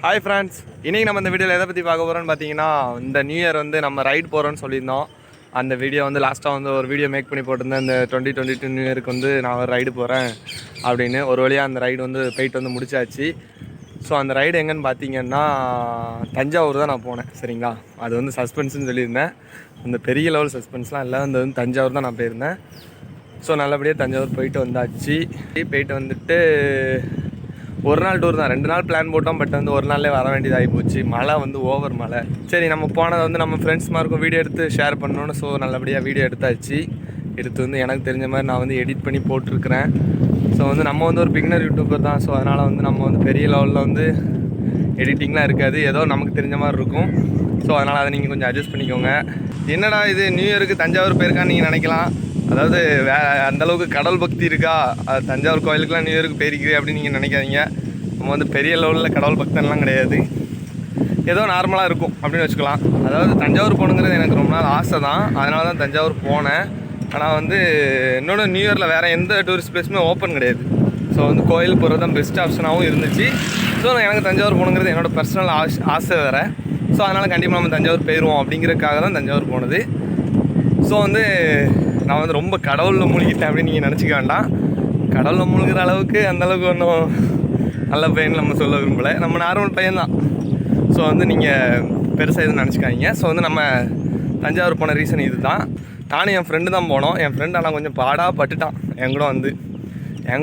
Hi friends, இன்றைக்கி நம்ம இந்த வீடியோவில் எதை பற்றி பார்க்க போகிறோன்னு பார்த்தீங்கன்னா, இந்த நியூ இயர் வந்து நம்ம ரைடு போகிறோன்னு சொல்லியிருந்தோம். அந்த வீடியோ வந்து லாஸ்ட்டாக வந்து ஒரு வீடியோ மேக் பண்ணி போட்டிருந்தேன். இந்த 2022 நியூ இயருக்கு வந்து நான் ஒரு ரைடு போகிறேன் அப்படின்னு. ஒரு வழியாக அந்த ரைடு வந்து போயிட்டு வந்து முடிச்சாச்சு. ஸோ அந்த ரைடு எங்கன்னு பார்த்தீங்கன்னா தஞ்சாவூர் தான் நான் போனேன். சரிங்களா, அது வந்து சஸ்பென்ஸ்னு சொல்லியிருந்தேன். அந்த பெரிய லெவல் சஸ்பென்ஸ்லாம் இல்லை, அந்த வந்து தஞ்சாவூர் தான் நான் போயிருந்தேன். ஸோ நல்லபடியாக தஞ்சாவூர் போயிட்டு வந்தாச்சு. போயிட்டு வந்துட்டு ஒரு நாள் டூர் தான், 2 நாள் பிளான் போட்டோம். பட் வந்து ஒரு நாள்லேயே வர வேண்டியதாகி போச்சு. மழை வந்து ஓவர் மழை. சரி, நம்ம போனதை வந்து நம்ம ஃப்ரெண்ட்ஸ் மாருக்கும் வீடியோ எடுத்து ஷேர் பண்ணணுன்னு. ஸோ நல்லபடியாக வீடியோ எடுத்தாச்சு. எடுத்து வந்து எனக்கு தெரிஞ்ச மாதிரி நான் வந்து எடிட் பண்ணி போட்டிருக்கிறேன். ஸோ வந்து நம்ம வந்து ஒரு பிகினர் யூடியூபர் தான். ஸோ அதனால் வந்து நம்ம வந்து பெரிய லெவலில் வந்து எடிட்டிங்லாம் இருக்காது, ஏதோ நமக்கு தெரிஞ்ச மாதிரி இருக்கும். ஸோ அதனால் அதை நீங்கள் கொஞ்சம் அட்ஜஸ்ட் பண்ணிக்கோங்க. என்னடா இது நியூ இயருக்கு தஞ்சாவூர் போயிருக்கான்னு நீங்கள் நினைக்கலாம். அதாவது அந்தளவுக்கு கடவுள் பக்தி இருக்கா, அது தஞ்சாவூர் கோயிலுக்குலாம் நியூ இயருக்கு போயிருக்கிறேன் அப்படின்னு நீங்கள் நினைக்காதீங்க. நம்ம வந்து பெரிய லெவலில் கடவுள் பக்தன்லாம் கிடையாது, ஏதோ நார்மலாக இருக்கும் அப்படின்னு வச்சுக்கலாம். அதாவது தஞ்சாவூர் போகணுங்கிறது எனக்கு ரொம்ப நாள் ஆசை தான், அதனால தான் தஞ்சாவூர் போனேன். ஆனால் வந்து இன்னொன்று நியூ இயரில் வேறு எந்த டூரிஸ்ட் பிளேஸுமே ஓப்பன் கிடையாது. ஸோ வந்து கோயில் போகிறது தான் பெஸ்ட் ஆப்ஷனாகவும் இருந்துச்சு. ஸோ எனக்கு தஞ்சாவூர் போகணுங்கிறது என்னோடய பர்சனல் ஆசை வேறு. ஸோ அதனால் கண்டிப்பாக நம்ம தஞ்சாவூர் போயிடுவோம் அப்படிங்கிறதுக்காக தான் தஞ்சாவூர் போனது. ஸோ வந்து நான் வந்து ரொம்ப கடவுளில் மூழ்கிட்டேன் அப்படின்னு நீங்கள் நினச்சிக்க வேண்டாம். கடவுளில் மூழ்கிற அளவுக்கு அந்தளவுக்கு ஒன்றும் நல்ல பையன் நம்ம சொல்ல விரும்பலை, நம்ம நார்மல் பையன்தான். ஸோ வந்து நீங்கள் பெருசாக எதுவும் நினச்சிக்காதீங்க. ஸோ வந்து நம்ம தஞ்சாவூர் போன ரீசன் இது தான். நானும் என் ஃப்ரெண்டு தான் போனோம். என் ஃப்ரெண்டு ஆனால் கொஞ்சம் பாடாக பட்டுட்டான். என்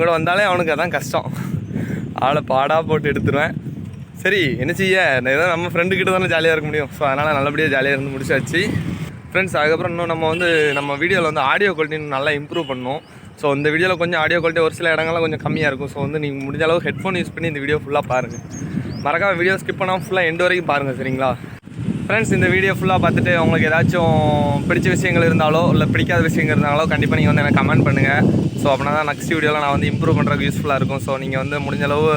கூட வந்தாலே அவனுக்கு அதான் கஷ்டம். அவளை பாடாக போட்டு எடுத்துருவேன். சரி, என்ன செய்ய, ஏதோ நம்ம ஃப்ரெண்டுக்கிட்ட தானே ஜாலியாக இருக்க முடியும். ஸோ அதனால் நல்லபடியாக ஜாலியாக இருந்து முடிச்சாச்சு ஃப்ரெண்ட்ஸ். அதுக்கப்புறம் இன்னும் நம்ம வந்து நம்ம வீடியோவில் வந்து ஆடியோ குவாலிட்டி நல்லா இம்ப்ரூவ் பண்ணணும். ஸோ இந்த வீடியோவில் கொஞ்சம் ஆடியோ குவாலிட்டி ஒரு சில இடங்கள்லாம் கொஞ்சம் கம்மியாக இருக்கும். ஸோ வந்து நீங்கள் முடிஞ்ச அளவு ஹெட்ஃபோன் யூஸ் பண்ணி இந்த வீடியோ ஃபுல்லாக பாருங்கள். மறக்காம வீடியோ ஸ்கிப் பண்ணாமல் ஃபுல்லாக எண்டு வரைக்கும் பாருங்கள், சரிங்களா ஃப்ரெண்ட்ஸ். இந்த வீடியோ ஃபுல்லாக பார்த்துட்டு உங்களுக்கு ஏதாச்சும் பிடிச்ச விஷயங்கள் இருந்தாலோ இல்லை பிடிக்காத விஷயங்கள் இருந்தாலோ கண்டிப்பாக நீங்கள் வந்து எனக்கு கமெண்ட் பண்ணுங்கள். ஸோ அப்படின்னா தான் நெக்ஸ்ட் வீடியோவில் நான் வந்து இம்ப்ரூவ் பண்ணுறதுக்கு யூஸ்ஃபுல்லாக இருக்கும். ஸோ நீங்கள் வந்து முடிஞ்சளவு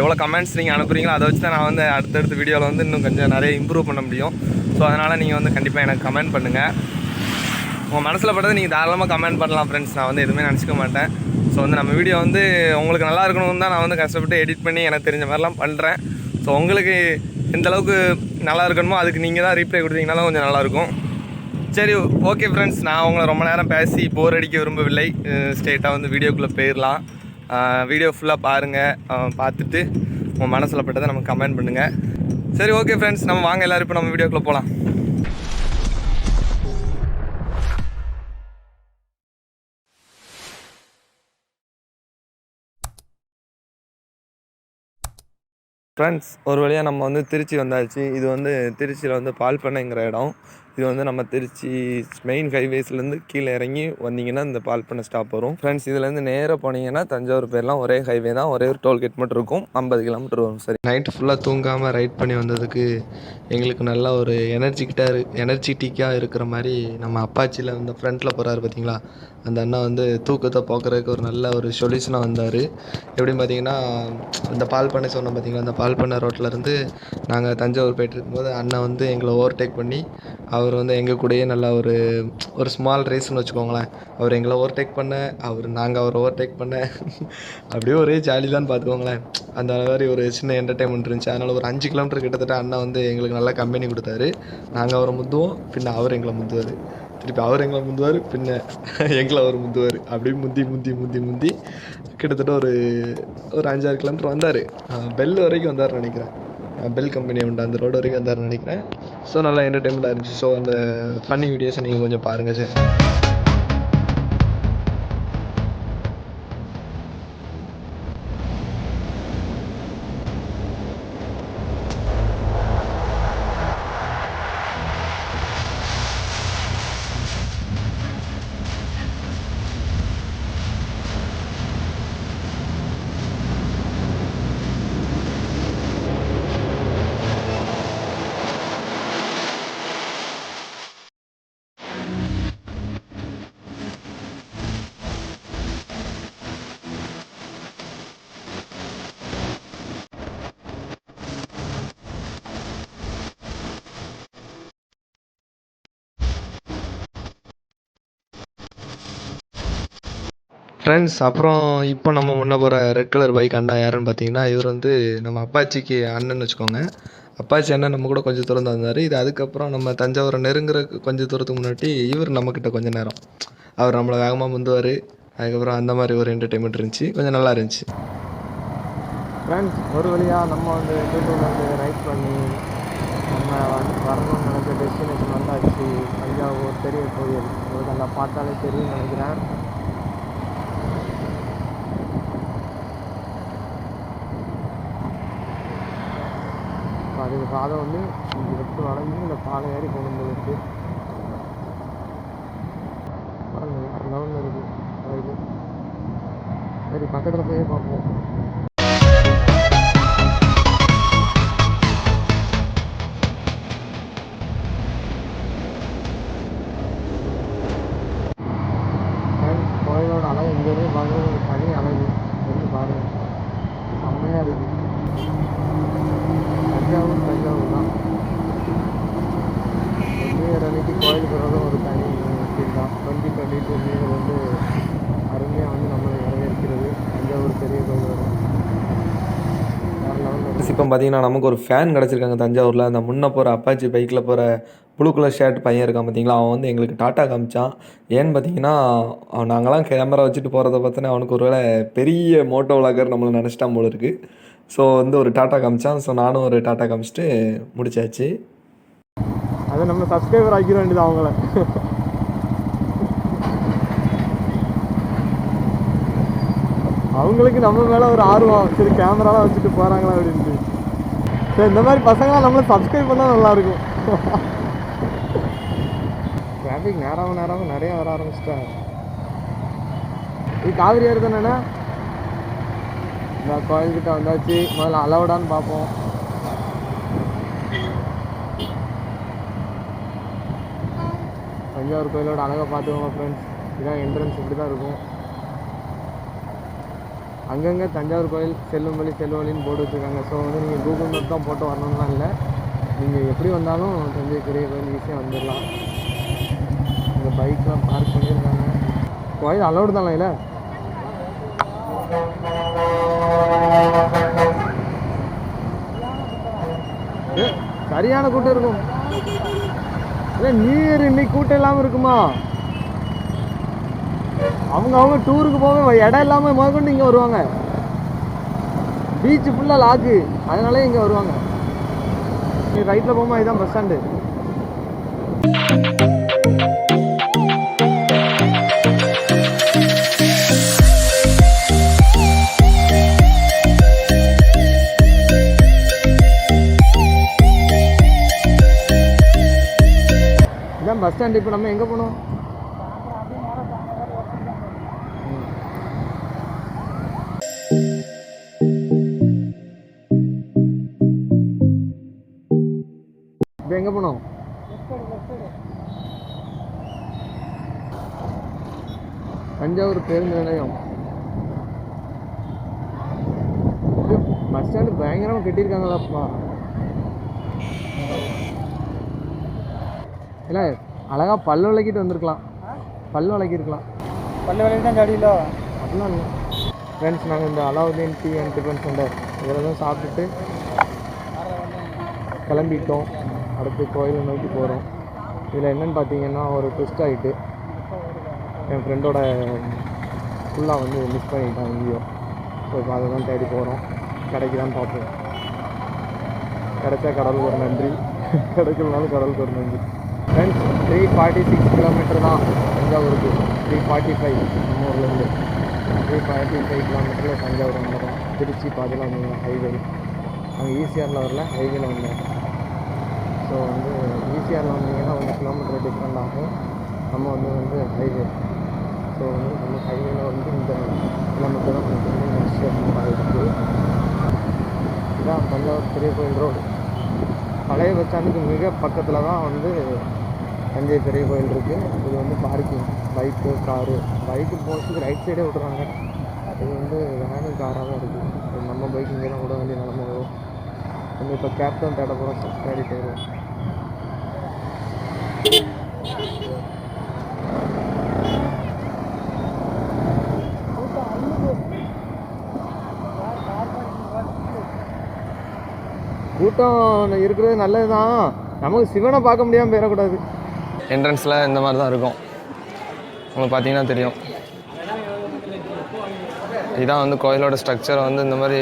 எவ்வளோ கமெண்ட்ஸ் நீங்கள் அனுப்புகிறீங்களோ அதை வச்சு தான் நான் வந்து அடுத்தடுத்த வீடியோவில் வந்து இன்னும் கொஞ்சம் நிறைய இம்ப்ரூவ் பண்ண முடியும். ஸோ அதனால் நீங்கள் வந்து கண்டிப்பாக எனக்கு கமெண்ட் பண்ணுங்கள். உங்கள் மனசில் பட்டது நீங்கள் தாராளமாக கமெண்ட் பண்ணலாம் ஃப்ரெண்ட்ஸ். நான் வந்து எதுவுமே நினச்சிக்க மாட்டேன். ஸோ வந்து நம்ம வீடியோ வந்து உங்களுக்கு நல்லா இருக்கணும்னு தான் நான் வந்து கஷ்டப்பட்டு எடிட் பண்ணி எனக்கு தெரிஞ்ச மாதிரிலாம் பண்ணுறேன். ஸோ உங்களுக்கு எந்தளவுக்கு நல்லா இருக்கணுமோ அதுக்கு நீங்கள் தான் ரீப்ளை கொடுத்தீங்கனாலும் கொஞ்சம் நல்லாயிருக்கும். சரி, ஓகே ஃப்ரெண்ட்ஸ், நான் உங்களை ரொம்ப நேரம் பேசி போர் அடிக்க விரும்பவில்லை. ஸ்ட்ரெயிட்டாக வந்து வீடியோக்குள்ளே போயிடலாம். வீடியோ ஃபுல்லாக பாருங்கள். பார்த்துட்டு உங்கள் மனசில் பட்டதை நமக்கு கமெண்ட் பண்ணுங்கள். சரி, ஓகே ஃப்ரெண்ட்ஸ், நம்ம வாங்க எல்லோரும் இப்போ நம்ம வீடியோக்குள்ளே போகலாம். ஃப்ரெண்ட்ஸ், ஒரு வழியாக நம்ம வந்து திருச்சி வந்தாச்சு. இது வந்து திருச்சியில் வந்து பால் பண்ணைங்கிற இடம். இது வந்து நம்ம திருச்சி மெயின் ஹைவேஸ்லேருந்து கீழே இறங்கி வந்தீங்கன்னா இந்த பால் பண்ணை ஸ்டாப் வரும். ஃப்ரெண்ட்ஸ், இதுலேருந்து நேராக போனீங்கன்னா தஞ்சாவூர் போயிடலாம். ஒரே ஹைவே தான், ஒரே ஒரு டோல்கேட் மட்டும் இருக்கும். 50 கிலோமீட்டர் வரும். சரி, நைட்டு ஃபுல்லாக தூங்காமல் ரைட் பண்ணி வந்ததுக்கு எங்களுக்கு நல்ல ஒரு எனர்ஜிட்டிக்காக இருக்கிற மாதிரி நம்ம அப்பாச்சியில் வந்து ஃப்ரண்ட்டில் போகிறாரு பார்த்தீங்களா, அந்த அண்ணா வந்து தூக்கத்தை போக்குறதுக்கு ஒரு நல்ல ஒரு சொல்யூஷனாக வந்தார். எப்படின்னு பார்த்தீங்கன்னா, இந்த பால் பண்ணை சொன்னோம் பார்த்தீங்களா, அந்த பால் பண்ணை ரோட்டிலேருந்து நாங்கள் தஞ்சாவூர் போய்ட்டு இருக்கும்போது அண்ணன் வந்து எங்களை ஓவர்டேக் பண்ணி அவர் வந்து எங்கள் கூடயே நல்லா ஒரு ஸ்மால் ரேஸ்ன்னு வச்சுக்கோங்களேன். அவர் எங்களை ஓவர்டேக் பண்ண, நாங்கள் அவரை ஓவர்டேக் பண்ண, அப்படியே ஒரே ஜாலி தான் பார்த்துக்கோங்களேன். அந்த மாதிரி ஒரு சின்ன என்டர்டைன்மெண்ட் இருந்துச்சு. அதனால் ஒரு 5 கிலோமீட்டர் கிட்டத்தட்ட அண்ணன் வந்து எங்களுக்கு நல்லா கம்பெனி கொடுத்தாரு. நாங்கள் அவரை முந்துவோம், பின்ன அவர் எங்களை முந்துவார், திருப்பி அவர் எங்களை முந்துவார், பின்ன எங்களை அவர் முந்துவார். அப்படியே முந்தி கிட்டத்தட்ட ஒரு 5-6 கிலோமீட்டர் வந்தார். பெல் வரைக்கும் வந்தார் நினைக்கிறேன். பெல் கம்பெனி உண்டு, அந்த ரோடு வரைக்கும் வந்தார் நினைக்கிறேன். ஸோ நல்லா என்டர்டைன்மெண்ட்டாக இருந்துச்சு. ஸோ அந்த ஃபன்னி வீடியோஸை நீங்கள் கொஞ்சம் பாருங்கள் சார். ஃப்ரெண்ட்ஸ் அப்புறம் இப்போ நம்ம முன்ன போகிற ரெட் கலர் பைக் அண்ணா யாருன்னு பார்த்தீங்கன்னா இவர் வந்து நம்ம அப்பாச்சிக்கு அண்ணன் வச்சுக்கோங்க. அப்பாச்சி அண்ணன் நம்ம கூட கொஞ்சம் தூரம் தான் வந்தார். இது அதுக்கப்புறம் நம்ம தஞ்சாவூரை நெருங்குறதுக்கு கொஞ்சம் தூரத்துக்கு முன்னாடி இவர் நம்மக்கிட்ட கொஞ்சம் நேரம் அவர் நம்மளை வேகமாக முந்துவார். அதுக்கப்புறம் அந்த மாதிரி ஒரு என்டர்டெயின்மெண்ட் இருந்துச்சு, கொஞ்சம் நல்லா இருந்துச்சு. ஃப்ரெண்ட்ஸ் ஒரு வழியாக நம்ம வந்து வந்து ரைட் பண்ணி நம்ம வரணும்னு நினைச்ச டெஸ்டினேஷன் வந்தாச்சு. தஞ்சாவூர் பெரிய கோயில் உங்களுக்கு நல்லா பார்த்தாலே தெரியும்னு நினைக்கிறேன். அதுக்கு பாதை வந்து இங்கே எடுத்து வளைஞ்சு இந்த பாலை ஏறி கொண்டு வந்துருக்கு. லெவலில் இருக்குது கோயில். சரி பக்கத்தில் போய் பார்ப்போம். கோயிலோட அழகு இங்கேருந்து பார்க்குறது ஒரு தனி அழகு வந்து பாருங்கள், செம்மையாக இருக்குது. தஞ்சாவூர் தான். நியூ இயர் அன்னைக்கு கோயிலுக்கு வரதும் ஒரு தனி ஃபீல் தான். 2022 நியூ இயர் வந்து அருமையாக வந்து நம்மளை வரவேற்கிறது. தஞ்சாவூர் பெரிய கோயில் வரும். இப்போ பார்த்தீங்கன்னா நமக்கு ஒரு ஃபேன் கிடச்சிருக்காங்க தஞ்சாவூரில். அந்த முன்னே போகிற அப்பாச்சி பைக்கில் போகிற ப்ளூ கலர் ஷர்ட் பையன் இருக்கான் பார்த்தீங்களா, அவன் வந்து எங்களுக்கு டாட்டா காமிச்சான். ஏன்னு பார்த்தீங்கன்னா நாங்களாம் கேமரா வச்சுட்டு போகிறத பார்த்தோன்னே அவனுக்கு ஒரு வேளை பெரிய மோட்டோ விளாகர் நம்மளை நினச்சிட்டான் போல இருக்குது. ஸோ வந்து ஒரு டாட்டா காமிச்சான். ஸோ நானும் ஒரு டாட்டா காமிச்சிட்டு முடிச்சாச்சு. அதை நம்ம சப்ஸ்கிரைபர் ஆக்கிட வேண்டியது அவங்கள. அவங்களுக்கு நம்ம மேலே ஒரு ஆர்வம், சரி கேமராலாம் வச்சுட்டு போகிறாங்களா அப்படின்ட்டு. சரி இந்த மாதிரி பசங்களாம் நம்மளை சப்ஸ்கிரைப் பண்ணால் நல்லாயிருக்கும். டிராஃபிக் நேராக நிறையா வர ஆரம்பிச்சிட்டேன். இது காவிரி ஏறு தானேண்ணா? இந்த கோயில்கிட்ட வந்தாச்சு. முதல்ல அலவுடான்னு பார்ப்போம். தஞ்சாவூர் கோயிலோட அழகை பார்த்துக்கோங்க ஃப்ரெண்ட்ஸ். இதுதான் என்ட்ரன்ஸ், இப்படி தான் இருக்கும். அங்கங்கே தஞ்சாவூர் கோயில் செல்லும் வழின்னு போட்டு வச்சுருக்காங்க. ஸோ வந்து நீங்கள் கூகுள் மேப் தான் போட்டு வரணும்லாம் இல்லை, நீங்கள் எப்படி வந்தாலும் தஞ்சை பெரிய கோயில் ஈஸியாக வந்துடலாம். இந்த பைக்லாம் பார்க் பண்ணியிருக்காங்க. கோயில் அலவுடு தானே இல்லை? சரியான கூட்டம் இருக்கும். இல்லை நியூ இயர் இன்னைக்கு கூட்டம் இல்லாமல் இருக்குமா? அவங்க டூருக்கு போக இடம் இல்லாமல் முதற்கொண்டு இங்கே வருவாங்க. பீச்சு ஃபுல்லாக லாக்கு, அதனாலே இங்கே வருவாங்க. ரைட்டில் போகும்போது இதுதான் பஸ் ஸ்டாண்டு. இதுதான் பஸ் ஸ்டாண்டு. இப்போ நம்ம எங்கே போகணும்? இப்போ எங்கே போனோம்? தஞ்சாவூர் பேருந்து நிலையம். பஸ் ஸ்டாண்டு பயங்கரமாக கட்டியிருக்காங்களாப்பா. இல்லை அழகாக பல்லு விளக்கிட்டு வந்திருக்கலாம். பல்லு விளக்கிருக்கலாம். பல்லு விளக்கி தான் ஜாடியிலோ அப்படிலாம் இல்லை. ஃப்ரெண்ட்ஸ் நாங்கள் இந்த Alauddin tea and tiffin centre இதில் தான் சாப்பிட்டுட்டு கிளம்பிட்டோம். அடுத்து கோயிலை நோக்கி போகிறோம். இதில் என்னென்னு பார்த்தீங்கன்னா ஒரு ட்விஸ்ட் ஆகிட்டு என் ஃப்ரெண்டோட ஃபுல்லாக வந்து மிஸ் பண்ணிட்டான் எங்கேயோ. ஸோ இப்போ அதை தான் தேடி போகிறோம். கிடைக்குதான்னு பார்ப்போம். கிடைச்சா கடவுளுக்கு ஒரு நன்றி, கிடைக்கலனாலும் கடவுளுக்கு ஒரு நன்றி. ஃப்ரெண்ட்ஸ் 346 கிலோமீட்டர் தான் தஞ்சாவூருக்கு. 345 நம்ம ஊர்லேருந்து 345 கிலோமீட்டரில் தஞ்சாவூர் வந்துடும். திருச்சி பாதையில் வந்தோம் ஹைவே. அங்கே ஈசிஆரில் வரல, ஹைவேல வந்தோம். ஸோ வந்து ஈசிஆரில் வந்தீங்கன்னா 1 கிலோமீட்டர் டிஃப்ரெண்ட் ஆகும். நம்ம வந்து ஹைவே. ஸோ வந்து நம்ம ஹைவேல வந்து இந்த கிலோமீட்டர் தான் நமக்கு வந்து நெக்ஸ்ட் ஆகிருக்கு. இதுதான் தஞ்சாவூர் பெரிய கோயில் ரோடு. பழைய பஸ் ஸ்டாண்டுக்கு மிக பக்கத்தில் தான் வந்து தஞ்சை பெரிய கோயில் இருக்குது. இது வந்து பார்க்கிங், பைக்கு காரு. பைக்கு போகிறதுக்கு ரைட் சைடே விட்டுறாங்க. இது வந்து வேனு காராக தான் இருக்குது. நம்ம பைக் இங்கே தான் விட வேண்டிய நிலமை வரும். நம்ம இப்போ கேப் தான் தேட போகிறோம். தேடிட்டு வரும். கூட்டம் இருக்கிறது நல்லது தான், நமக்கு சிவனை பார்க்க முடியாமல் போயிடக்கூடாது. என்ட்ரன்ஸில் இந்த மாதிரி தான் இருக்கும், உங்களுக்கு பார்த்தீங்கன்னா தெரியும். இதான் வந்து கோயிலோட ஸ்ட்ரக்சரை வந்து இந்த மாதிரி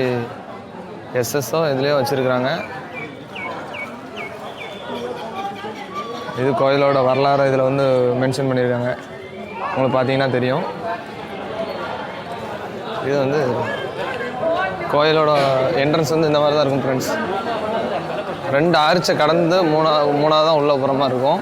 எஸ்எஸ்ஓ இதுலேயே வச்சுருக்குறாங்க. இது கோயிலோட வரலாறு இதில் வந்து மென்ஷன் பண்ணியிருக்காங்க, உங்களுக்கு பார்த்தீங்கன்னா தெரியும். இது வந்து கோயிலோட என்ட்ரன்ஸ் வந்து இந்த மாதிரி தான் இருக்கும் ஃப்ரெண்ட்ஸ். 2 ஆர்ச்சை கடந்து மூணாவது தான் உள்ள புறமாக இருக்கும்.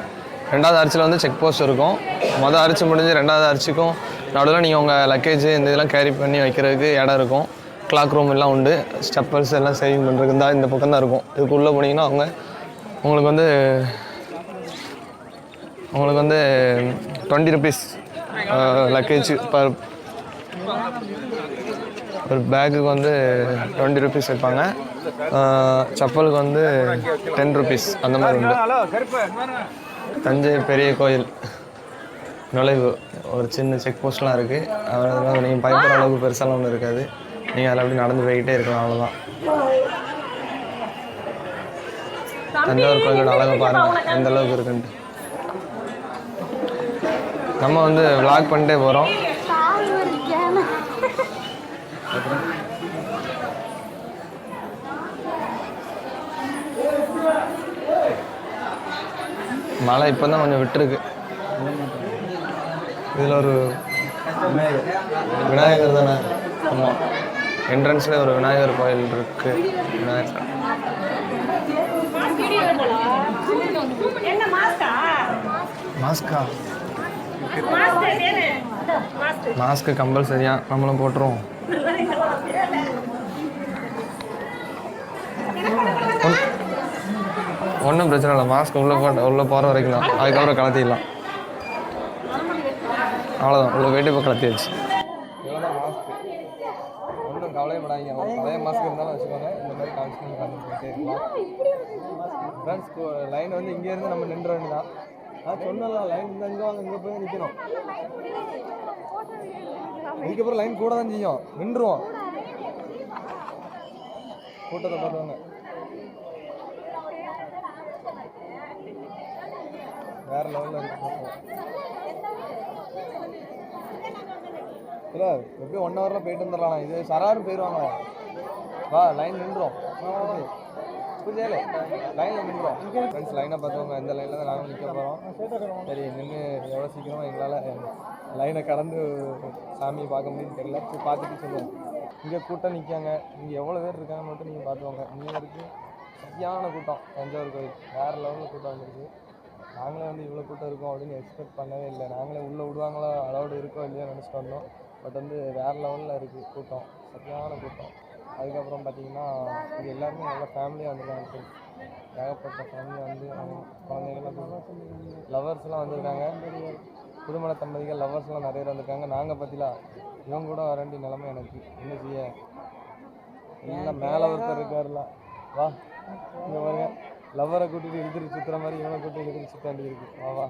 2வது ஆர்ச்சில் வந்து செக் போஸ்ட் இருக்கும். மொதல் ஆர்ச்சி முடிஞ்சு 2வது ஆர்ச்சிக்கும் நடுவில் நீங்கள் உங்கள் லக்கேஜ் இந்த இதெல்லாம் கேரி பண்ணி வைக்கிறதுக்கு இடம் இருக்கும். கிளாக் ரூம் எல்லாம் உண்டு. ஸ்டெப்பர்ஸ் எல்லாம் சேவிங் பண்ணுறதுக்கு தான் இந்த பக்கம் தான் இருக்கும். இதுக்குள்ளே போனீங்கன்னா உங்களுக்கு வந்து 20 rupees லக்கேஜ் ஒரு பேக்குக்கு வந்து 20 rupees வைப்பாங்க. செப்பலுக்கு வந்து 10 rupees அந்த மாதிரி உண்டு. தஞ்சை பெரிய கோயில் நுழைவு ஒரு சின்ன செக் போஸ்ட்லாம் இருக்குது. அதனால் நீங்கள் பயப்படுற அளவுக்கு பெருசாலாம் ஒன்றும் இருக்காது. நீங்கள் அதில் அப்படி நடந்து போய்கிட்டே இருக்கலாம், அவ்வளோதான். தஞ்சாவூர் கோயிலோட அழகை பாருங்கள் எந்த அளவுக்கு இருக்குன்ட்டு. நம்ம வந்து விளாக் பண்ணிட்டே போகிறோம். மழை இப்போ தான் கொஞ்சம் விட்டுருக்கு. இதில் ஒரு விநாயகர் தானே? ஆமாம், என்ட்ரன்ஸில் ஒரு விநாயகர் கோயில் இருக்குது. விநாயகர் மாஸ்க்கு கம்பல்சரியா நம்மளும் போட்டுருவோம். ஒன்றும் பிரச்சனை இல்லை, மாஸ்க் உள்ளே போகிற வரைக்கும் தான், அதுக்கப்புறம் கலத்திடலாம். அவ்வளோதான், உள்ள போய்ட்டு இப்போ கலத்திடுச்சு. இவ்வளோதான் மாஸ்க்கு, ஒன்றும் கவலைப்படாதீங்க. பழைய மாஸ்க் இருந்தாலும் வச்சுக்கோங்க. இந்த மாதிரி காமிச்சு போயிட்டே இருக்கலாம். ஃப்ரெண்ட்ஸ், லைன் வந்து இங்கேருந்து நம்ம நின்ற வேண்டியதான். சொன்னலாம், லைன் இந்த இங்கே வாங்க, இங்கே போய் நிற்கணும். இதுக்கப்புறம் லைன் கூட தான் செய்யும், நின்றுவோம். கூட்டத்தை பார்த்துவாங்க. வேற லெவலில் இருக்கு. இல்லை எப்படியும் 1 ஹவரில் போயிட்டு வந்துடலாம். இது சராரும் போயிடுவாங்க. வா, லைன் நின்றுடும். புரியல, லைனில் நின்றுடும். ஃப்ரெண்ட்ஸ், லைனை பார்த்துவாங்க. இந்த லைனில் தான் நாங்கள் நிற்க போகிறோம். சரி, நின்று எவ்வளோ சீக்கிரமாக எங்களால் லைனை கடந்து சாமியை பார்க்க முடியும்னு தெரியல. சரி, பார்த்துட்டு சொல்லுவோம். இங்கே கூட்டம் நிற்காங்க. இங்கே எவ்வளோ பேர் இருக்காங்க மட்டும் நீங்கள் பார்த்துவாங்க. நியூ இயருக்கு சரியான கூட்டம். தஞ்சாவூர் கோயில் வேறு லெவலில் கூட்டம் வந்துருக்கு. நாங்களே வந்து இவ்வளோ கூட்டம் இருக்கும் அப்படின்னு எக்ஸ்பெக்ட் பண்ணவே இல்லை. நாங்களே உள்ளே விடுவாங்களா, அலௌடு இருக்கோ இல்லையோ நினச்சிட்டு வந்தோம். பட் வந்து வேறு லெவலில் இருக்குது கூட்டம், சரியான கூட்டம். அதுக்கப்புறம் பார்த்திங்கன்னா இது எல்லாருமே நல்ல ஃபேமிலியாக வந்துருக்காங்க. ஏகப்பட்ட ஃபேமிலியாக வந்து குழந்தைங்கள்லாம் லவர்ஸ்லாம் வந்திருக்காங்க. புதுமண தம்பதிகள் லவர்ஸ்லாம் நிறைய பேர் வந்திருக்காங்க. நாங்கள் பற்றிலா இவங்க கூட வர வேண்டிய நிலைமை எனக்கு என்ன செய்ய. எல்லாம் மேலே ஒருத்தர் இருக்காருல, வா இங்கே பாருங்க, லவ்வரை கூட்டிகிட்டு இழுத்துட்டு சுற்றுற மாதிரி இவனை கூட்டிகிட்டு இழுத்துட்டு சுற்ற வேண்டி இருக்குது. வா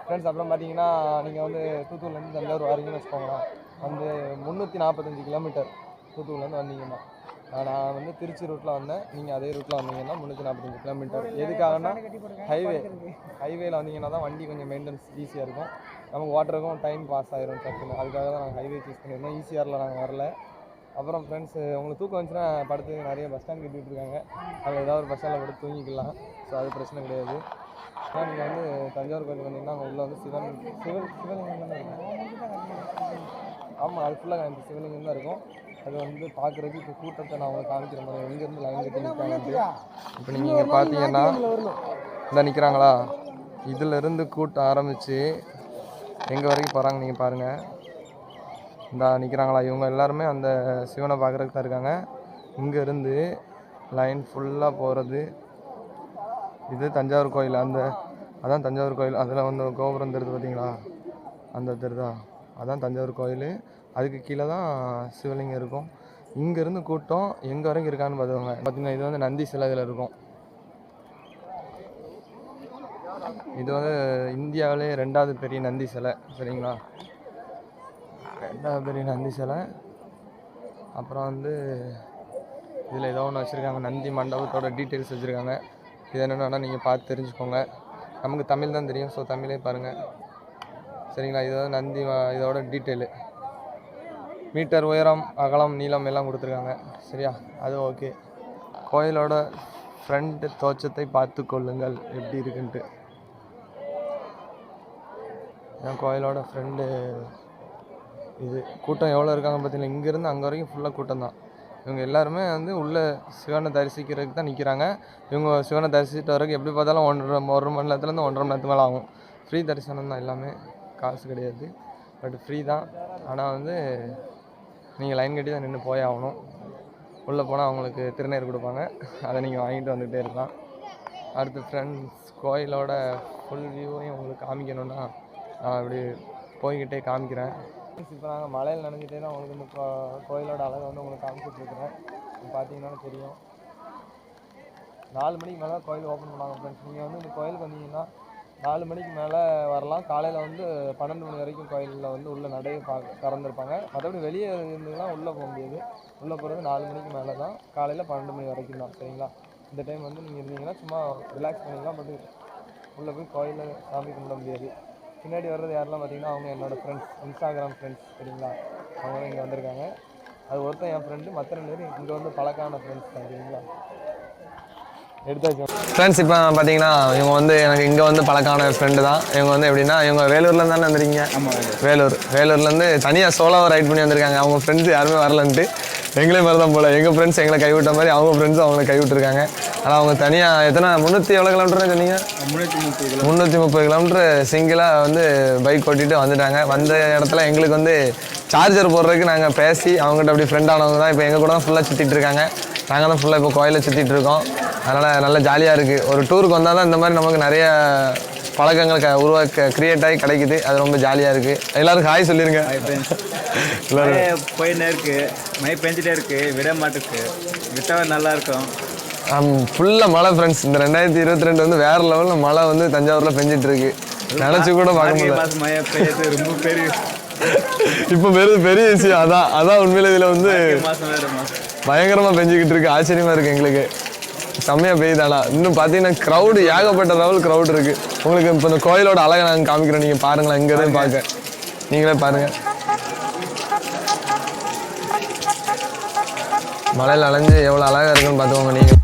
ஃப்ரெண்ட்ஸ். அப்புறம் பார்த்தீங்கன்னா நீங்கள் வந்து தூத்துக்குடிலேருந்து தஞ்சாவூர் வரீங்கன்னு வச்சுக்கோங்களேன். வந்து 345 கிலோமீட்டர் தூத்துக்குடிலேருந்து வந்தீங்கன்னா. நான் வந்து திருச்சி ரூட்டில் வந்தேன். நீங்கள் அதே ரூட்டில் வந்தீங்கன்னா 345 கிலோமீட்டர். எதுக்காகனா ஹைவேல வந்தீங்கன்னா தான் வண்டி கொஞ்சம் மெயின்டெனன்ஸ் ஈஸியாக இருக்கும். நமக்கு ஓட்டுறதுக்கும் டைம் பாஸ் ஆகிரும் டக்குன்னு. அதுக்காக தான் நாங்கள் ஹைவே சூஸ் பண்ணியிருந்தோம். ஈஸியாரில் நாங்கள் வரல. அப்புறம் ஃப்ரெண்ட்ஸ், உங்களுக்கு தூக்கம் வந்துச்சுன்னா படுத்து நிறைய பஸ் ஸ்டாண்ட் கட்டிகிட்டு இருக்காங்க. அதில் ஏதாவது ஒரு பஸ் ஸ்டாண்டில் படுத்து தூங்கிக்கலாம். ஸோ அது பிரச்சனை கிடையாது. ஆனால் நீங்கள் வந்து தஞ்சாவூர் கோயில் வந்தீங்கன்னா அங்கே உள்ளே வந்து சிவலிங்கம் தான் இருக்கும். ஆமாம், அது ஃபுல்லாக இந்த சிவலிங்கம் தான் இருக்கும். அது வந்து பார்க்குறதுக்கு இப்போ கூட்டத்தை நான் உங்களுக்கு காமிக்கிற மாதிரி எங்கேருந்து லைன் கட்டி நிற்காங்கன்ட்டு. இப்போ நீங்கள் இங்கே பார்த்தீங்கன்னா இந்த நிற்கிறாங்களா, இதிலேருந்து கூட்டம் ஆரம்பித்து எங்கே வரைக்கும் போகிறாங்க நீங்கள் பாருங்கள். இந்த நிற்கிறாங்களா, இவங்க எல்லாருமே அந்த சிவனை பார்க்குறதுக்கு தான் இருக்காங்க. இங்கேருந்து லைன் ஃபுல்லாக போகிறது. இது தஞ்சாவூர் கோயில். அதான் தஞ்சாவூர் கோயில். அதில் வந்து கோபுரம் தெரியுது பார்த்தீங்களா, அந்த தெரியுதா, அதான் தஞ்சாவூர் கோயில். அதுக்கு கீழே தான் சிவலிங்கம் இருக்கும். இங்கேருந்து கூட்டம் எங்கே வரைக்கும் இருக்கான்னு பார்த்துக்கோங்க. பார்த்தீங்கன்னா இது வந்து நந்தி சிலை இதில் இருக்கும். இது வந்து இந்தியாவிலே 2வது பெரிய நந்தி சிலை, சரிங்களா, 2வது பெரிய நந்தி சிலை. அப்புறம் வந்து இதில் ஏதோ ஒன்று வச்சுருக்காங்க, நந்தி மண்டபத்தோட டீட்டெயில்ஸ் வச்சுருக்காங்க. இது என்னென்னா நீங்கள் பார்த்து தெரிஞ்சுக்கோங்க. நமக்கு தமிழ் தான் தெரியும், ஸோ தமிழே பாருங்கள் சரிங்களா. இது வந்து நந்தி இதோட டீட்டெயிலு, மீட்டர் உயரம், அகலம், நீளம் எல்லாம் கொடுத்துருக்காங்க சரியா. அது ஓகே. கோயிலோட ஃப்ரண்ட் தோற்றத்தை பார்த்து கொள்ளுங்கள் எப்படி இருக்குன்ட்டு. என் கோயிலோட ஃப்ரெண்டு இது. கூட்டம் எவ்வளோ இருக்காங்க பார்த்தீங்கன்னா, இங்கேருந்து அங்கே வரைக்கும் ஃபுல்லாக கூட்டம் தான். இவங்க எல்லாருமே வந்து உள்ளே சிவனை தரிசிக்கிறதுக்கு தான் நிற்கிறாங்க. இவங்க சிவனை தரிசிச்சுட்டு வரைக்கும் எப்படி பார்த்தாலும் 1 மணி நேரத்துலேருந்து 1.5 மணி நேரத்துக்கு மேலே ஆகும். ஃப்ரீ தரிசனம் தான் எல்லாமே, காசு கிடையாது, பட் ஃப்ரீ தான். ஆனால் வந்து நீங்கள் லைன் கட்டி தான் நின்று போய் ஆகணும். உள்ளே போனால் அவங்களுக்கு திருநீர் கொடுப்பாங்க, அதை நீங்கள் வாங்கிட்டு வந்துகிட்டே இருக்கலாம். அடுத்து ஃப்ரெண்ட்ஸ் கோயிலோட ஃபுல் வியூவையும் உங்களுக்கு காமிக்கணுன்னா நான் அப்படி போய்கிட்டே காமிக்கிறேன். இப்போ நாங்கள் மலையில் நினைஞ்சிட்டே தான் உங்களுக்கு இந்த கோயிலோட அழகை வந்து உங்களுக்கு காமிச்சிட்ருக்குறேன். பார்த்தீங்கன்னா தெரியும், 4 மணிக்கு மேலே கோயில் ஓப்பன் பண்ணாங்க ஃப்ரெண்ட்ஸ். நீங்கள் வந்து இந்த கோயிலுக்கு வந்தீங்கன்னா 4 மணிக்கு மேலே வரலாம். காலையில் வந்து 12 மணி வரைக்கும் கோயிலில் வந்து உள்ள நடைய திறந்துருப்பாங்க. மற்றபடி வெளியே இருந்துலாம் உள்ளே போக முடியாது. உள்ளே போகிறது 4 மணிக்கு மேலே தான், காலையில் 12 மணி வரைக்கும் தான் சரிங்களா. இந்த டைம் வந்து நீங்கள் இருந்தீங்கன்னா சும்மா ரிலாக்ஸ் பண்ணிக்கலாம், பட் உள்ளே போய் கோயிலில் சாமி கும்பிட முடியாது. பின்னாடி வர்றது யாரெல்லாம் பார்த்தீங்கன்னா அவங்க என்னோடய ஃப்ரெண்ட்ஸ், இன்ஸ்டாகிராம் ஃப்ரெண்ட்ஸ் சரிங்களா. அவங்க தான் இங்கே வந்திருக்காங்க. அது ஒருத்தன் என் ஃப்ரெண்டு, மற்ற 2 பேர் இங்கே வந்து பழக்கான ஃப்ரெண்ட்ஸ் தான் சரிங்களா. எடுத்தாச்சு ஃப்ரெண்ட்ஸ். இப்போ பார்த்தீங்கன்னா இவங்க வந்து எனக்கு இங்கே வந்து பழக்கான ஃப்ரெண்டு தான். இவங்க வந்து எப்படின்னா, இவங்க வேலூர்லேருந்து தானே வந்துருக்கீங்க? வேலூர்லேருந்து தனியாக சோலோவாக ரைட் பண்ணி வந்திருக்காங்க. அவங்க ஃப்ரெண்ட்ஸ் யாருமே வரலன்ட்டு எங்களே மாதிரி தான் போல். எங்கள் ஃப்ரெண்ட்ஸ் எங்களை கைவிட்ட மாதிரி அவங்க ஃப்ரெண்ட்ஸும் அவங்களை கைவிட்டுருக்காங்க. ஆனால் அவங்க தனியாக எத்தனை 300 எவ்வளோ கிலோமீட்டர்னு சொன்னீங்க? 330 கிலோமீட்டர் சிங்கிளாக வந்து பைக் ஓட்டிகிட்டு வந்துட்டாங்க. வந்த இடத்துல எங்களுக்கு வந்து சார்ஜர் போடுறதுக்கு நாங்கள் பேசி அவங்ககிட்ட அப்படி ஃப்ரெண்ட் ஆனவங்க தான் இப்போ எங்கள் கூட தான் ஃபுல்லாக சுற்றிட்டு இருக்காங்க. நாங்கள் தான் ஃபுல்லாக இப்போ கோயிலை சுற்றிட்டு இருக்கோம். அதனால் நல்லா ஜாலியாக இருக்குது. ஒரு டூருக்கு வந்தால் தான் இந்த மாதிரி நமக்கு நிறைய பழக்கங்கள் உருவாக்க க்ரியேட் ஆகி கிடைக்குது. அது ரொம்ப ஜாலியாக இருக்குது. எல்லோரும் ஹாய் சொல்லிடுங்க. எல்லோரும் போயின்னே இருக்குது, மழை பெஞ்சிட்டே இருக்குது, விட மாட்டுக்கு விட்டால் நல்லாயிருக்கும். ஃபுல்லாக மழை ஃப்ரெண்ட்ஸ். இந்த 2022 வந்து வேறு லெவலில் மழை வந்து தஞ்சாவூரில் பெஞ்சிட்டு இருக்கு. நினச்சி கூட பார்க்க முடியல. மழை பெய்யுது ரொம்ப பெரிய இப்போ பெரிய விஷயம். அதான் உண்மையில இதில் வந்து பயங்கரமாக பெஞ்சிக்கிட்டு இருக்கு. ஆச்சரியமாக இருக்குது எங்களுக்கு. செம்மையாக பெய்யுதானா. இன்னும் பார்த்தீங்கன்னா க்ரௌடு ஏகப்பட்ட லெவல் க்ரௌடு இருக்குது. உங்களுக்கு இப்போ இந்த கோயிலோட அழகை நாங்கள் காமிக்கிறோம், நீங்கள் பாருங்களேன். இங்கேருந்து பார்க்க நீங்களே பாருங்கள். மலையில் அலைஞ்சு எவ்வளோ அழகாக இருக்குன்னு பார்த்துக்கோங்க நீங்கள்.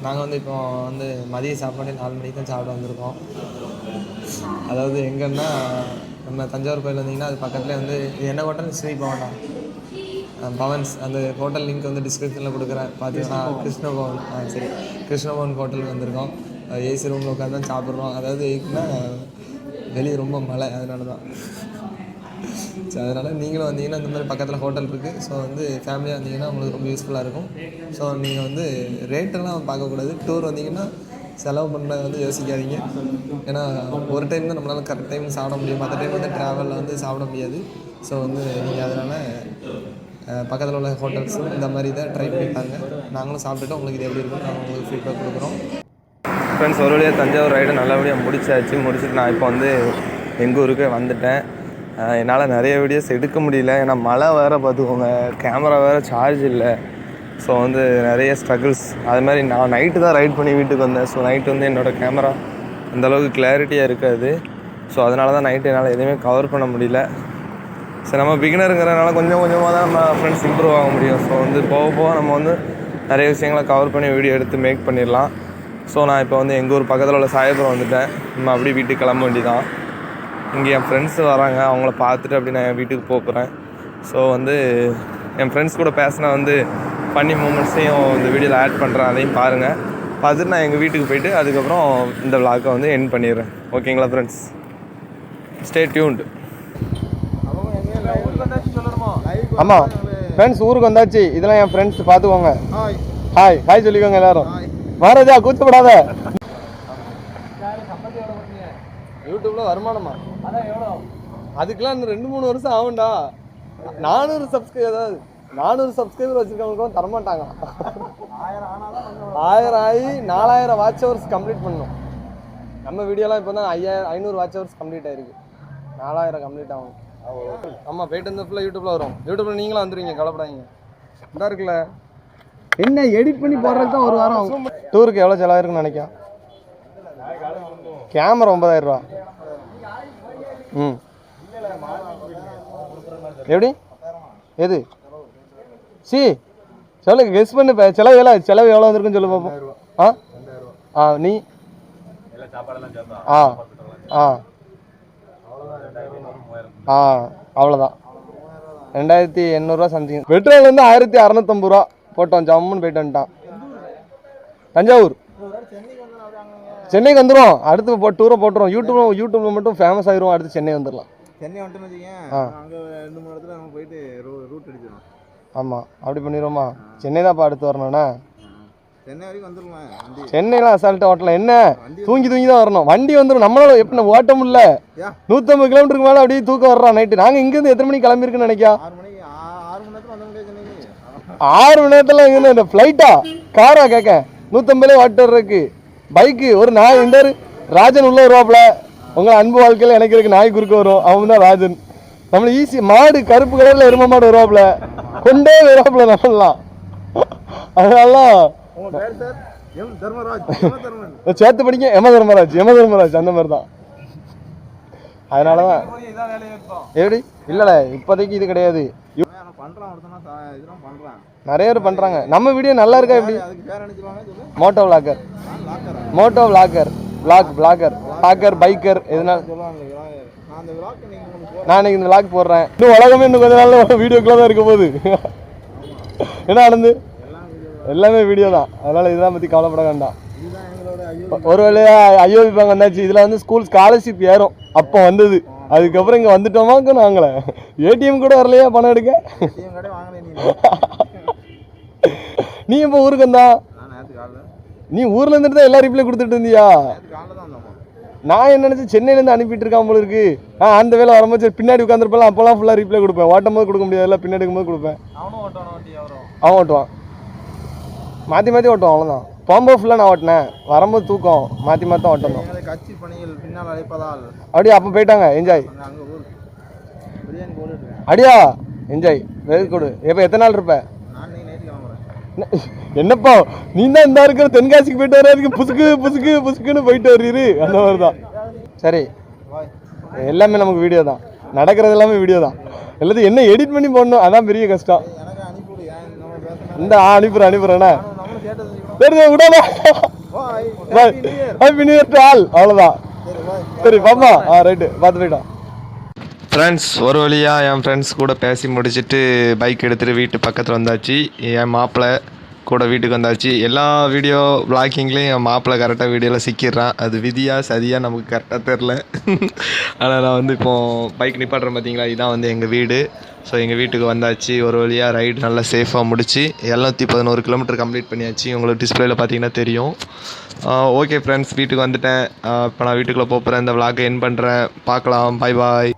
நாங்கள் வந்து இப்போ வந்து மதிய சாப்பாடு 4 மணிக்கு தான் சாப்பிட வந்திருக்கோம். அதாவது எங்கன்னா நம்ம தஞ்சாவூர் கோயில் வந்தீங்கன்னா அது பக்கத்துலேயே வந்து என்ன ஹோட்டல்? ஸ்ரீ பவனா பவன்ஸ். அந்த ஹோட்டல் லிங்க் வந்து டிஸ்கிரிப்ஷனில் கொடுக்குறேன், பார்த்தீங்கன்னா கிருஷ்ணபவன். சரி, கிருஷ்ணபவன் ஹோட்டலுக்கு வந்திருக்கோம். ஏசி ரூமில் உட்காந்து தான் சாப்பிட்றோம். அதாவது எதுக்குன்னா வெளியே ரொம்ப மழை, அதனால தான். ஸோ அதனால் நீங்களும் வந்தீங்கன்னா இந்த மாதிரி பக்கத்தில் ஹோட்டல் இருக்குது. ஸோ வந்து ஃபேமிலியாக வந்தீங்கன்னா உங்களுக்கு ரொம்ப யூஸ்ஃபுல்லாக இருக்கும். ஸோ நீங்கள் வந்து ரேட்டெல்லாம் பார்க்கக்கூடாது. டூர் வந்தீங்கன்னா செலவு பண்ண வந்து யோசிக்காதீங்க. ஏன்னா ஒரு டைம் தான் நம்மளால் கரெக்ட் டைம் சாப்பிட முடியும், மற்ற டைம் வந்து ட்ராவலில் வந்து சாப்பிட முடியாது. ஸோ வந்து நீங்கள் அதனால் பக்கத்தில் உள்ள ஹோட்டல்ஸ் இந்த மாதிரி தான் ட்ரை பண்ணிட்டாங்க. நாங்களும் சாப்பிட்டுட்டு உங்களுக்கு இது எப்படி இருக்குன்னு நாங்கள் உங்களுக்கு ஃபீட்பேக் கொடுக்குறோம். ஃப்ரெண்ட்ஸ், ஒரு வழியாக தஞ்சாவூர் ரைடு நல்லபடியாக முடிச்சுட்டு நான் இப்போ வந்து எங்கள் ஊருக்கு வந்துட்டேன். என்னால் நிறைய வீடியோஸ் எடுக்க முடியல, ஏன்னா மழை வேறு பார்த்துக்கோங்க, கேமரா வேறு சார்ஜ் இல்லை. ஸோ வந்து நிறைய ஸ்ட்ரகிள்ஸ். அது மாதிரி நான் நைட்டு தான் ரைட் பண்ணி வீட்டுக்கு வந்தேன். ஸோ நைட்டு வந்து என்னோடய கேமரா அந்தளவுக்கு கிளாரிட்டியாக இருக்காது. ஸோ அதனால தான் நைட்டு என்னால் எதுவுமே கவர் பண்ண முடியல. ஸோ நம்ம பிகினருங்கிறதுனால கொஞ்சம் கொஞ்சமாக தான் நம்ம ஃப்ரெண்ட்ஸ் இம்ப்ரூவ் ஆக முடியும். ஸோ வந்து போக போக நம்ம வந்து நிறைய விஷயங்களை கவர் பண்ணி வீடியோ எடுத்து மேக் பண்ணிடலாம். ஸோ நான் இப்போ வந்து எங்கள் ஊர் பக்கத்தில் உள்ள சாயபுரம் வந்துட்டேன். நம்ம அப்படியே வீட்டுக்கு கிளம்ப வேண்டியதான். இங்கே என் ஃப்ரெண்ட்ஸ் வராங்க, அவங்கள பார்த்துட்டு அப்படி நான் என் வீட்டுக்கு போகிறேன். ஸோ வந்து என் ஃப்ரெண்ட்ஸ் கூட பேசினா வந்து ஃபன்னி மூமெண்ட்ஸையும் இந்த வீடியோவில் ஆட் பண்ணுறேன், அதையும் பாருங்கள். பார்த்துட்டு நான் எங்கள் வீட்டுக்கு போயிட்டு அதுக்கப்புறம் இந்த விளாக்கை வந்து எண்ட் பண்ணிடுறேன். ஓகேங்களா ஃப்ரெண்ட்ஸ்? Stay tuned. ஆமாம் ஃப்ரெண்ட்ஸ், ஊருக்கு வந்தாச்சு. இதெல்லாம் என் ஃப்ரெண்ட்ஸ் பார்த்துக்கோங்க. ஹாய் ஹாய் சொல்லிக்கோங்க எல்லாரும். மகாராஜா கூச்சப்படாத. யூடியூப்ல வருமானமா? அதுக்கெல்லாம் இன்னும் 2-3 வருஷம் ஆகும்டா. 400 சப்ஸ்கிரைபர் வச்சிருக்கவங்களுக்கும் தரமாட்டாங்க. 1000 ஆகி 4000 வாட்ச் ஹவர்ஸ் கம்ப்ளீட் பண்ணணும். நம்ம வீடியோலாம் இப்போ தான் 500 வாட்ச் ஹவர்ஸ் கம்ப்ளீட் ஆயிருக்கு. 4000 கம்ப்ளீட் ஆகும். ஆமாம், போயிட்டு வந்து ஃபுல்லாக யூடியூப்ல வரும். யூடியூப்ல நீங்களும் வந்துடுவீங்க, கவலைப்படாதீங்க. இதாக இருக்குல்ல, என்ன எடிட் பண்ணி போடுறது தான் 1 வாரம் ஆகும். டூருக்கு எவ்வளோ செலவாயிருக்குன்னு நினைக்கிறேன். கேமரா 9000 ரூபா. எப்படி எது சி சொல்லு, கெஸ் பண்ணு. செலவு எவ்வளோ வந்திருக்குன்னு சொல்லு பார்ப்போம். நீ அவ்வளோதான். 2800 சம்திங். பெட்ரோல் வந்து 1650 ரூபா போட்டோம். ஜம்முன்னு போயிட்டு வந்துட்டான். தஞ்சாவூர் சென்னைக்கு வந்துடும். அடுத்து டூரை போட்டுரும். யூடியூப்ல மட்டும் ஃபேமஸ் ஆயிரும். அடுத்து சென்னை வந்துடலாம். சென்னை வந்துட்டு அங்கே 2-3 இடத்துல நம்ம போயிட்டு ரூட் அடிச்சிடும். ஆமாம், அப்படி பண்ணிடுவோமா? சென்னை தான் இப்போ அடுத்து வரணும்ண்ணா. சென்னை வரைக்கும் வந்துடலாம். சென்னைலாம் அசால்ட்டாக ஓட்டலாம். என்ன தூங்கி தான் வரணும். வண்டி வந்துடும். நம்மளால எப்படி ஓட்ட முடியல. 150 கிலோமீட்டருக்கு மேலே அப்படியே தூக்கம் வர்றான் நைட்டு. நாங்கள் இங்கேருந்து எத்தனை மணிக்கு கிளம்பிருக்குன்னு நினைக்கா? 6 மணி நேரத்தில் இங்கே இந்த ஃப்ளைட்டா காரா கேட்க 150 வாட்டர் இருக்கு. பைக்கு ஒரு நாய். இந்த ராஜன் உள்ள வருவாப்புல. உங்களை அன்பு வாழ்க்கையில் எனக்கு இருக்கு. நாய் குறுக்க வரும். அவன் தான் ராஜன். நம்மள ஈஸி மாடு கருப்பு கலரில் எரும மாடு வருவாப்புல. கொண்டே வருவாப்புல நம்மளாம். அதனால சேர்த்து படிக்க எம தர்மராஜ் அந்த மாதிரி தான். அதனாலதான் எப்படி இல்ல இப்போதைக்கு இது கிடையாது. நிறைய பேர் பண்றாங்க. நம்ம வீடியோ நல்லா இருக்கா? எப்படி மோட்டோ விளாக்கர் பைக்கர் எதுனால நான் இன்னைக்கு இந்த விளாக் போடுறேன். இன்னும் உலகமே இன்னும் கொஞ்ச நாள் வீடியோக்குள்ள தான் இருக்க போகுது. என்ன ஆனந்து? எல்லாமே வீடியோ தான். அதனால இதெல்லாம் பத்தி கவலைப்பட வேண்டாம். ஒரு வேலையா ஐயோபி பேங்க் வந்தாச்சு. இதுல வந்து ஸ்கூல் ஸ்காலர்ஷிப் ஏறும். அப்போ வந்தது. அதுக்கப்புறம் இங்க வந்துட்டோமாக்கு நாங்களே ஏடிஎம் கூட வரலையா பணம் எடுக்க. நீ இப்போ ஊருக்கு வந்தா? நீ ஊர்ல இருந்துட்டு தான் எல்லா ரிப்ளை கொடுத்துட்டு இருந்தியா? நான் என்ன நினைச்சு சென்னையிலேருந்து அனுப்பிட்டு இருக்கான் போல இருக்கு. அந்த வேலை வரும்போது பின்னாடி உட்காந்துருப்பேன். அப்போல்லாம் ஃபுல்லாக ரிப்ளை கொடுப்பேன். ஓட்டும் போது கொடுக்க முடியாது, பின்னாடி இருக்கும்போது கொடுப்பேன். அவன் ஓட்டுவான், மாற்றி ஓட்டுவான். அவ்வளோதான். போகும்போது ஃபுல்லாக நான் ஓட்டினேன். வரும்போது தூக்கம் மாற்றி தான் ஓட்டணும். கட்சி பணிகள் பின்னால் அழைப்பதால் அப்படியே அப்போ போயிட்டாங்க. என்ஜாய் அடியா என்ஜாய் வெரி குட். எப்போ எத்தனை நாள் இருப்ப? என்னப்பா நீ தான் இந்த இருக்கிற தென்காசிக்கு போயிட்டு வர்றதுக்கு புசுக்குன்னு போயிட்டு வர்றீரு. அந்த மாதிரி தான். சரி, எல்லாமே நமக்கு வீடியோ தான். நடக்கிறது எல்லாமே வீடியோ தான். எல்லாத்தையும் என்ன எடிட் பண்ணி போடணும், அதான் பெரிய கஷ்டம். இந்த அனுப்புறேண்ணே. அவ்வளோதான். சரி பாப்பா. ரைட்டு, பார்த்து போயிட்டோம். ஃப்ரெண்ட்ஸ், ஒரு வழியாக என் ஃப்ரெண்ட்ஸ் கூட பேசி முடிச்சுட்டு பைக் எடுத்துகிட்டு வீட்டு பக்கத்தில் வந்தாச்சு. என் மாப்பிள்ளை கூட வீட்டுக்கு வந்தாச்சு. எல்லா வீடியோ விளாக்கிங்லேயும் என் மாப்பிள்ளை கரெக்டாக வீடியோவில் சிக்கிடுறான். அது விதியா சதியாக நமக்கு கரெக்டாக தெரில. ஆனால் நான் வந்து இப்போது பைக் நிப்பாட்டுறேன் பார்த்தீங்களா, இதுதான் வந்து எங்கள் வீடு. ஸோ எங்கள் வீட்டுக்கு வந்தாச்சு. ஒரு வழியாக ரைடு நல்லா சேஃபாக முடிச்சு 711 கிலோமீட்டர் கம்ப்ளீட் பண்ணியாச்சு. உங்களுக்கு டிஸ்பிளேயில் பார்த்தீங்கன்னா தெரியும். ஓகே ஃப்ரெண்ட்ஸ், வீட்டுக்கு வந்துட்டேன். இப்போ நான் வீட்டுக்குள்ளே போகிறேன். இந்த விளாக்கை என் பண்ணுறேன். பார்க்கலாம். பாய் பாய்.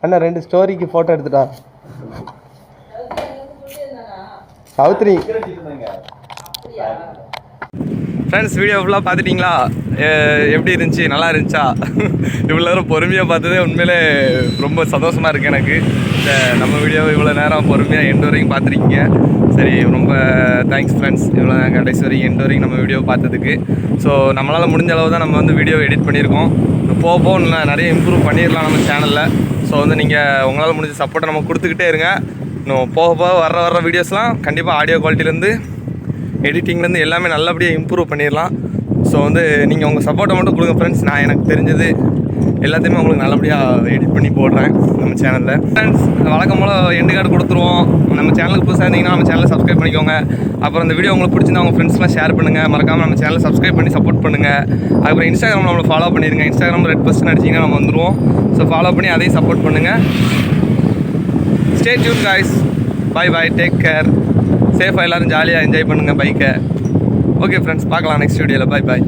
அண்ணா 2 ஸ்டோரிக்கு ஃபோட்டோ எடுத்துட்டா. சவுத்ரி ஃப்ரெண்ட்ஸ், வீடியோ ஃபுல்லாக பார்த்துட்டிங்களா? எப்படி இருந்துச்சு? நல்லா இருந்துச்சா? இவ்வளோ நேரம் பொறுமையாக பார்த்ததே உண்மையிலே ரொம்ப சந்தோஷமாக இருக்குது எனக்கு. இந்த நம்ம வீடியோவை இவ்வளோ நேரம் பொறுமையாக எண்டு வரைக்கும் பார்த்துருக்கீங்க. சரி, ரொம்ப தேங்க்ஸ் ஃப்ரெண்ட்ஸ். இவ்வளோ கடைசி வரைக்கும் எண்டு வரைக்கும் நம்ம வீடியோ பார்த்ததுக்கு. ஸோ நம்மளால் முடிஞ்ச அளவு தான் நம்ம வந்து வீடியோ எடிட் பண்ணியிருக்கோம். போக நிறைய இம்ப்ரூவ் பண்ணிடலாம் நம்ம சேனலில். ஸோ வந்து நீங்கள் உங்களால் முடிஞ்ச சப்போர்ட்டை நம்ம கொடுத்துக்கிட்டே இருங்க. இன்னும் போக வர்ற வீடியோஸ்லாம் கண்டிப்பாக ஆடியோ குவாலிட்டிலேருந்து எடிட்டிங்லேருந்து எல்லாமே நல்லபடியாக இம்ப்ரூவ் பண்ணிடலாம். ஸோ வந்து நீங்கள் உங்கள் சப்போர்ட்டை மட்டும் கொடுங்க ஃப்ரெண்ட்ஸ். நான் எனக்கு தெரிஞ்சது எல்லாத்தையுமே உங்களுக்கு நல்லபடியாக எடிட் பண்ணி போடுறேன் நம்ம சேனலில். ஃப்ரெண்ட்ஸ் வழக்கம் போல் எண்டு கார்டு கொடுத்துருவோம். நம்ம சேனலுக்கு புதுசாக இருந்தீங்கன்னா நம்ம சேனலை சப்ஸ்கிரைப் பண்ணிக்கோங்க. அப்புறம் இந்த வீடியோ உங்களுக்கு பிடிச்சிருந்தா உங்கள் ஃப்ரெண்ட்ஸ்லாம் ஷேர் பண்ணுங்கள். மறக்காமல் நம்ம சேனலை சப்ஸ்கிரைப் பண்ணி சப்போர்ட் பண்ணுங்கள். அதுக்கப்புறம் இன்ஸ்டாகிராமில் நம்மளை ஃபாலோ பண்ணிடுங்க. இன்ஸ்டாகிராம் ரெட் பர்சன் அடிச்சிங்கன்னா நம்ம வந்துடுவோம். ஸோ ஃபாலோ பண்ணி அதையும் சப்போர்ட் பண்ணுங்கள். Stay tuned guys. Bye bye, take care. சேஃபாக எல்லோரும் ஜாலியாக என்ஜாய் பண்ணுங்கள் பைக்கை. ஓகே ஃப்ரெண்ட்ஸ், பார்க்கலாம் நெக்ஸ்ட் வீடியோவில். பாய் பாய்.